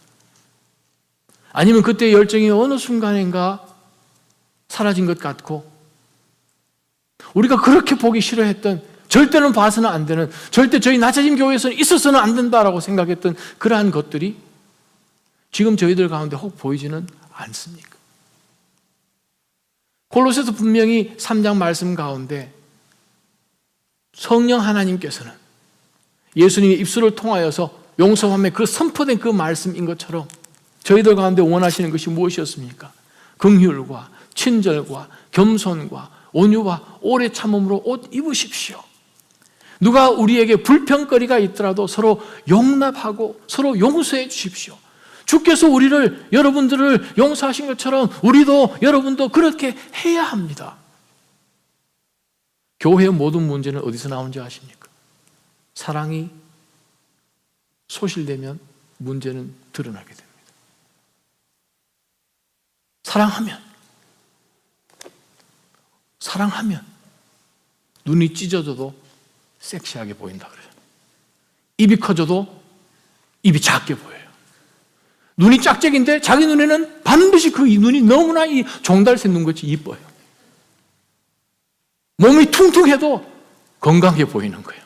아니면 그때의 열정이 어느 순간인가 사라진 것 같고 우리가 그렇게 보기 싫어했던 절대는 봐서는 안 되는 절대 저희 낮아진 교회에서는 있어서는 안 된다라고 생각했던 그러한 것들이 지금 저희들 가운데 혹 보이지는 않습니까? 골로새서 분명히 3장 말씀 가운데 성령 하나님께서는 예수님의 입술을 통하여서 용서함에 그 선포된 그 말씀인 것처럼 저희들 가운데 원하시는 것이 무엇이었습니까? 긍휼과 친절과 겸손과 온유와 오래 참음으로 옷 입으십시오. 누가 우리에게 불평거리가 있더라도 서로 용납하고 서로 용서해 주십시오. 주께서 우리를 여러분들을 용서하신 것처럼 우리도 여러분도 그렇게 해야 합니다. 교회의 모든 문제는 어디서 나오는지 아십니까? 사랑이 소실되면 문제는 드러나게 됩니다. 사랑하면 눈이 찢어져도 섹시하게 보인다 그래요. 입이 커져도 입이 작게 보여요. 눈이 짝짝인데 자기 눈에는 반드시 그 눈이 너무나 이 종달새 눈같이 이뻐요. 몸이 퉁퉁해도 건강해 보이는 거예요.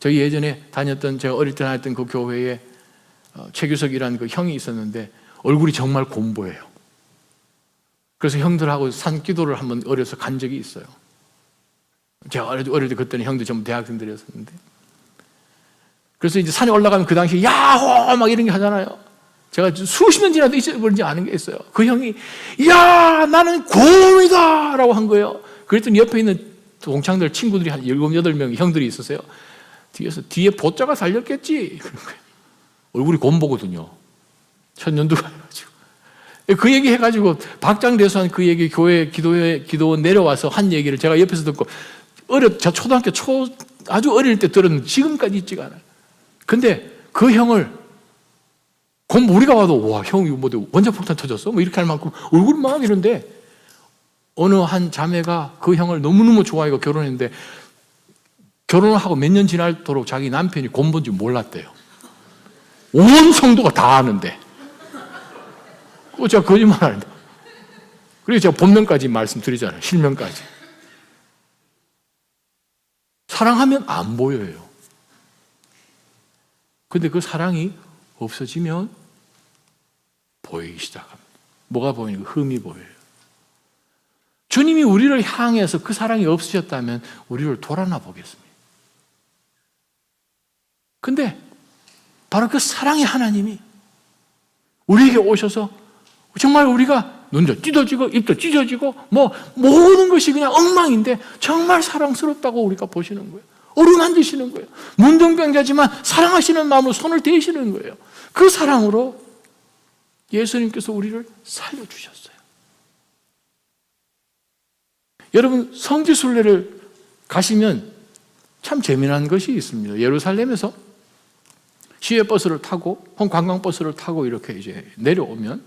저희 예전에 제가 어릴 때 다녔던 그 교회에 최규석이라는 그 형이 있었는데 얼굴이 정말 곰보예요. 그래서 형들하고 산기도를 한번 어려서 간 적이 있어요. 제가 어릴 때 그때는 형들 전부 대학생들이었었는데 그래서 이제 산에 올라가면 그 당시에 야호 막 이런 게 하잖아요. 제가 수십 년 지나도 잊어버리지 않은 게 있어요. 그 형이 야 나는 곰이다 라고 한 거예요. 그랬더니 옆에 있는 동창들 친구들이 한 7, 8명의 형들이 있었어요. 뒤에 보자가 살렸겠지. 얼굴이 곰보거든요. 천년두가 해가지고. 그 얘기 해가지고 박장대소한 그 얘기 교회 기도원 내려와서 한 얘기를 제가 옆에서 듣고 제가 초등학교 아주 어릴 때 들었는데 지금까지 있지가 않아요. 근데 그 형을 우리가 봐도 와 형이 뭐 원자폭탄 터졌어? 뭐 이렇게 할 만큼 얼굴이 막 이런데 어느 한 자매가 그 형을 너무너무 좋아하고 결혼했는데 결혼을 하고 몇 년 지나도록 자기 남편이 곰본지 몰랐대요. 온 성도가 다 아는데 제가 거짓말 안 해요. 그래서 제가 본명까지 말씀드리잖아요. 실명까지. 사랑하면 안 보여요. 근데 그 사랑이 없어지면 보이기 시작합니다. 뭐가 보이는 거예요? 흠이 보여요. 주님이 우리를 향해서 그 사랑이 없으셨다면 우리를 돌아나 보겠습니다. 근데 바로 그 사랑의 하나님이 우리에게 오셔서 정말 우리가 눈도 찢어지고 입도 찢어지고 뭐 모든 것이 그냥 엉망인데 정말 사랑스럽다고 우리가 보시는 거예요. 어루만지시는 거예요. 문둥병자지만 사랑하시는 마음으로 손을 대시는 거예요. 그 사랑으로 예수님께서 우리를 살려주셨어요. 여러분, 성지순례를 가시면 참 재미난 것이 있습니다. 예루살렘에서 시외버스를 타고 관광버스를 타고 이렇게 이제 내려오면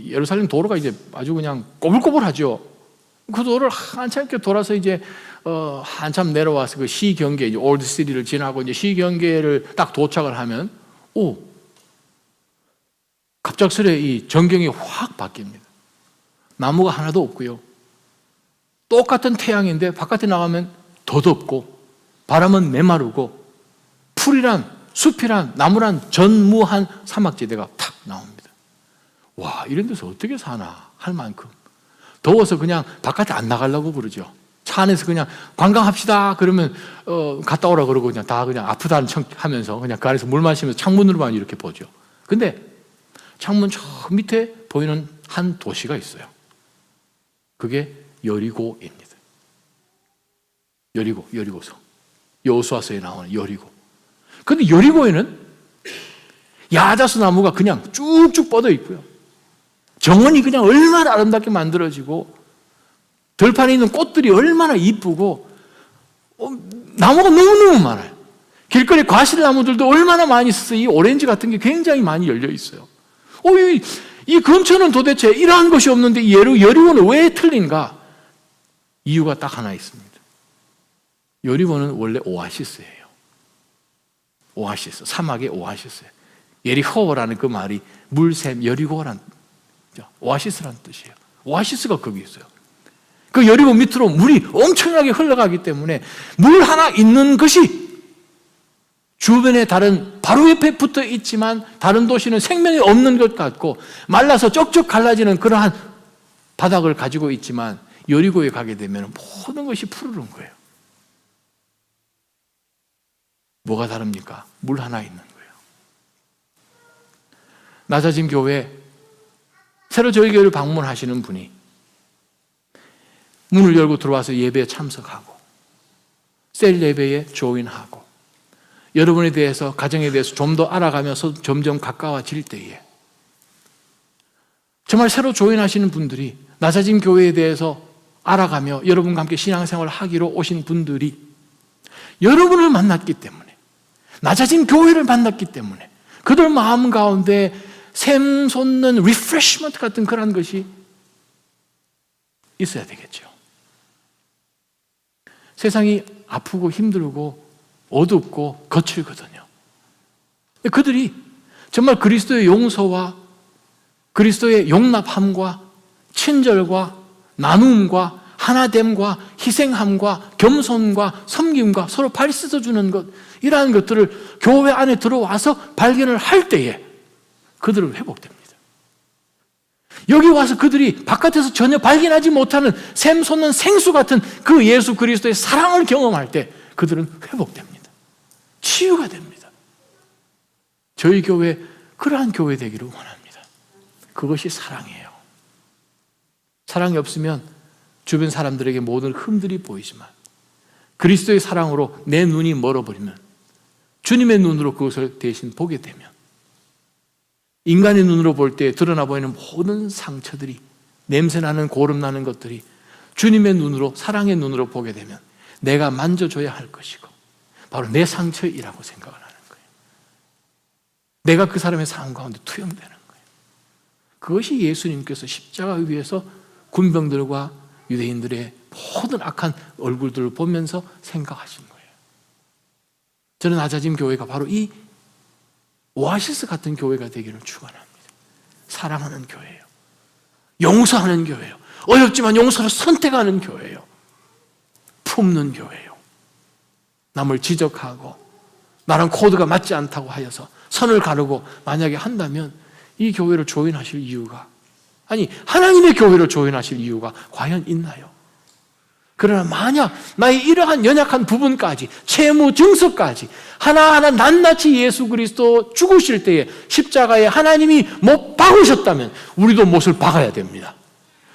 예루살렘 도로가 이제 아주 그냥 꼬불꼬불하죠. 그 도로를 한참 이렇게 돌아서 이제 한참 내려와서 그 시경계, 이제 올드 시티를 지나고 이제 시경계를 딱 도착을 하면 갑작스레 이 전경이 확 바뀝니다. 나무가 하나도 없고요. 똑같은 태양인데 바깥에 나가면 더 덥고 바람은 메마르고 풀이란 숲이란 나무란 전무한 사막지대가 탁 나옵니다. 와, 이런 데서 어떻게 사나 할 만큼 더워서 그냥 바깥에 안 나가려고 그러죠. 차 안에서 그냥 관광합시다 그러면 갔다 오라 그러고 그냥 다 그냥 아프다는 척 하면서 그냥 그 안에서 물 마시면서 창문으로만 이렇게 보죠. 근데 창문 저 밑에 보이는 한 도시가 있어요. 그게 여리고입니다. 여리고성. 여호수아서에 나오는 여리고. 근데 여리고에는 야자수 나무가 그냥 쭉쭉 뻗어 있고요. 정원이 그냥 얼마나 아름답게 만들어지고 들판에 있는 꽃들이 얼마나 이쁘고 나무가 너무너무 많아요. 길거리 과실나무들도 얼마나 많이 있어서 이 오렌지 같은 게 굉장히 많이 열려 있어요. 이 근처는 도대체 이러한 것이 없는데 이 여리고는 왜 틀린가? 이유가 딱 하나 있습니다. 여리고는 원래 오아시스예요. 오아시스, 사막의 오아시스예요. 예리호라는 그 말이 물샘, 여리고란 오아시스라는 뜻이에요. 오아시스가 거기 있어요. 그 여리고 밑으로 물이 엄청나게 흘러가기 때문에 물 하나 있는 것이 주변에 다른 바로 옆에 붙어 있지만 다른 도시는 생명이 없는 것 같고 말라서 쪽쪽 갈라지는 그러한 바닥을 가지고 있지만 여리고에 가게 되면 모든 것이 푸르른 거예요. 뭐가 다릅니까? 물 하나 있는 거예요. 낮아진 교회 새로 저희 교회를 방문하시는 분이 문을 열고 들어와서 예배에 참석하고 셀 예배에 조인하고 여러분에 대해서 가정에 대해서 좀 더 알아가면서 점점 가까워질 때에 정말 새로 조인하시는 분들이 낮아진 교회에 대해서 알아가며 여러분과 함께 신앙생활을 하기로 오신 분들이 여러분을 만났기 때문에 낮아진 교회를 만났기 때문에 그들 마음 가운데 샘솟는 리프레시먼트 같은 그런 것이 있어야 되겠죠. 세상이 아프고 힘들고 어둡고 거칠거든요. 그들이 정말 그리스도의 용서와 그리스도의 용납함과 친절과 나눔과 하나됨과 희생함과 겸손과 섬김과 서로 발 씻어주는 것, 이러한 것들을 교회 안에 들어와서 발견을 할 때에 그들은 회복됩니다. 여기 와서 그들이 바깥에서 전혀 발견하지 못하는 샘솟는 생수 같은 그 예수 그리스도의 사랑을 경험할 때 그들은 회복됩니다. 치유가 됩니다. 저희 교회 그러한 교회 되기를 원합니다. 그것이 사랑이에요. 사랑이 없으면 주변 사람들에게 모든 흠들이 보이지만 그리스도의 사랑으로 내 눈이 멀어버리면 주님의 눈으로 그것을 대신 보게 되면 인간의 눈으로 볼 때 드러나 보이는 모든 상처들이 냄새나는 고름나는 것들이 주님의 눈으로 사랑의 눈으로 보게 되면 내가 만져줘야 할 것이고 바로 내 상처이라고 생각을 하는 거예요. 내가 그 사람의 삶 가운데 투영되는 거예요. 그것이 예수님께서 십자가 위에서 군병들과 유대인들의 모든 악한 얼굴들을 보면서 생각하신 거예요. 저는 낮아진 교회가 바로 이 오아시스 같은 교회가 되기를 축원합니다. 사랑하는 교회예요. 용서하는 교회예요. 어렵지만 용서를 선택하는 교회예요. 품는 교회예요. 남을 지적하고 나랑 코드가 맞지 않다고 하여서 선을 가르고 만약에 한다면 이 교회를 조인하실 이유가, 아니 하나님의 교회를 조인하실 이유가 과연 있나요? 그러나 만약 나의 이러한 연약한 부분까지, 채무 증서까지 하나하나 낱낱이 예수 그리스도 죽으실 때에 십자가에 하나님이 못 박으셨다면 우리도 못을 박아야 됩니다.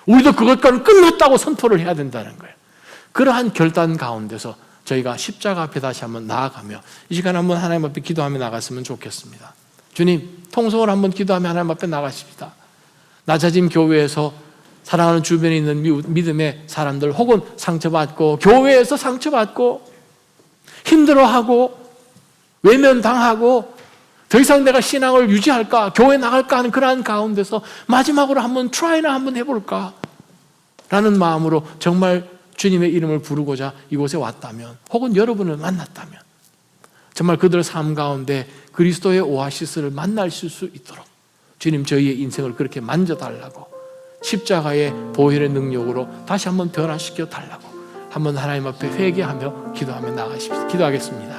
우리도 그것과는 끝났다고 선포를 해야 된다는 거예요. 그러한 결단 가운데서 저희가 십자가 앞에 다시 한번 나아가며 이 시간 한번 하나님 앞에 기도하며 나갔으면 좋겠습니다. 주님, 통성을 한번 기도하며 하나님 앞에 나가십시다. 낮아진 교회에서 사랑하는 주변에 있는 믿음의 사람들, 혹은 상처받고 교회에서 상처받고 힘들어하고 외면당하고 더 이상 내가 신앙을 유지할까, 교회 나갈까 하는 그러한 가운데서 마지막으로 한번 트라이나 한번 해볼까 라는 마음으로 정말 주님의 이름을 부르고자 이곳에 왔다면, 혹은 여러분을 만났다면 정말 그들의 삶 가운데 그리스도의 오아시스를 만나실 수 있도록 주님, 저희의 인생을 그렇게 만져달라고, 십자가의 보혈의 능력으로 다시 한번 변화시켜 달라고 한번 하나님 앞에 회개하며 기도하며 나가십시오. 기도하겠습니다.